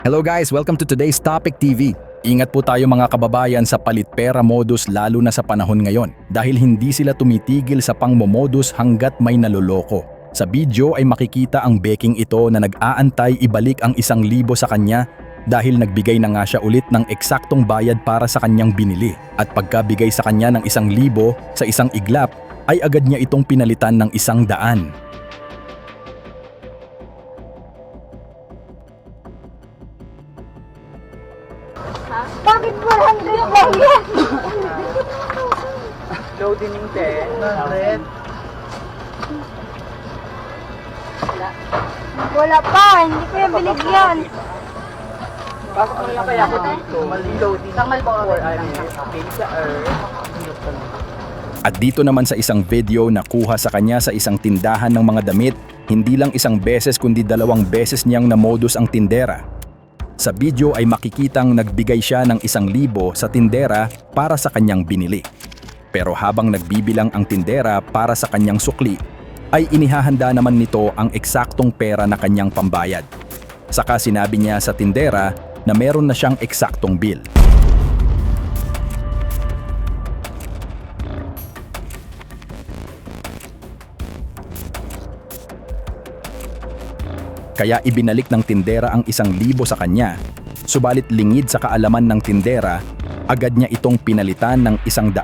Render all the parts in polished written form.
Hello guys, welcome to today's Topic TV. Ingat po tayo mga kababayan sa palit pera modus lalo na sa panahon ngayon dahil hindi sila tumitigil sa pangmomodus hanggat may naloloko. Sa video ay makikita ang beking ito na nag-aantay ibalik ang 1,000 sa kanya dahil nagbigay na nga siya ulit ng eksaktong bayad para sa kanyang binili. At pagkabigay sa kanya ng 1,000 sa isang iglap ay agad niya itong pinalitan ng 100. Bakit 100 lang yan? Loading yung 10. 100. Wala pa, hindi ko yan binigyan. Pasok mo lang kaya ako dito. Loading. Tangal po for okay, sa At dito naman sa isang video na kuha sa kanya sa isang tindahan ng mga damit, hindi lang isang beses kundi 2 beses niyang namodus ang tindera. Sa video ay makikitang nagbigay siya ng 1,000 sa tindera para sa kanyang binili. Pero habang nagbibilang ang tindera para sa kanyang sukli, ay inihahanda naman nito ang eksaktong pera na kanyang pambayad. Saka sinabi niya sa tindera na meron na siyang eksaktong bill. Kaya ibinalik ng tindera ang 1,000 sa kanya, subalit lingid sa kaalaman ng tindera, agad niya itong pinalitan ng 100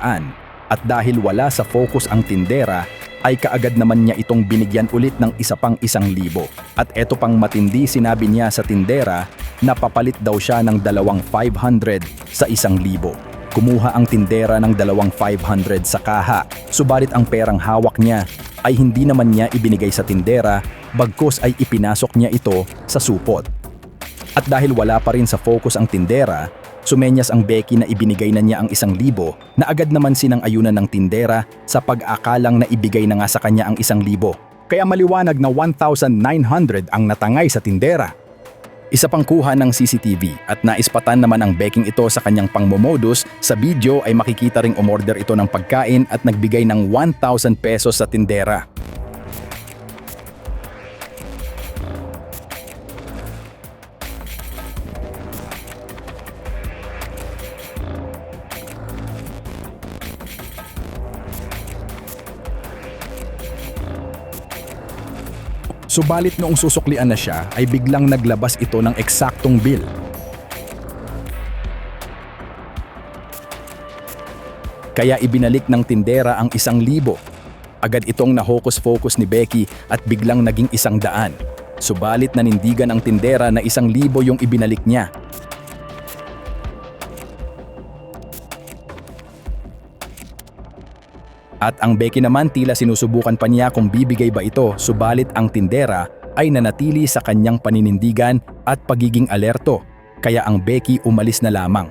at dahil wala sa focus ang tindera, ay kaagad naman niya itong binigyan ulit ng isa pang 1,000. At eto pang matindi, sinabi niya sa tindera na papalit daw siya ng 2,500 sa 1,000. Kumuha ang tindera ng 2,500 sa kaha, subalit ang perang hawak niya ay hindi naman niya ibinigay sa tindera, bagkus ay ipinasok niya ito sa supot. At dahil wala pa rin sa focus ang tindera, sumenyas ang Becky na ibinigay na niya ang 1,000 na agad naman sinang-ayunan ng tindera sa pag-akalang na ibigay na nga sa kanya ang 1,000. Kaya maliwanag na 1,900 ang natangay sa tindera. Isa pang kuha ng CCTV at naispatan naman ang beking ito sa kanyang pangmomodus. Sa video ay makikita ring umorder ito ng pagkain at nagbigay ng 1,000 pesos sa tindera. Subalit noong susuklian na siya ay biglang naglabas ito ng eksaktong bill. Kaya ibinalik ng tindera ang 1,000. Agad itong nahokus-focus ni Becky at biglang naging 100. Subalit nanindigan ang tindera na 1,000 yung ibinalik niya. At ang Becky naman tila sinusubukan pa niya kung bibigay ba ito, subalit ang tindera ay nanatili sa kanyang paninindigan at pagiging alerto, kaya ang Becky umalis na lamang.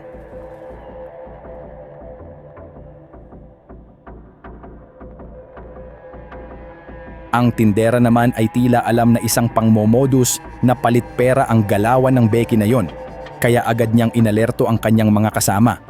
Ang tindera naman ay tila alam na isang pangmomodus na palit pera ang galawan ng Becky na yon, kaya agad niyang inalerto ang kanyang mga kasama.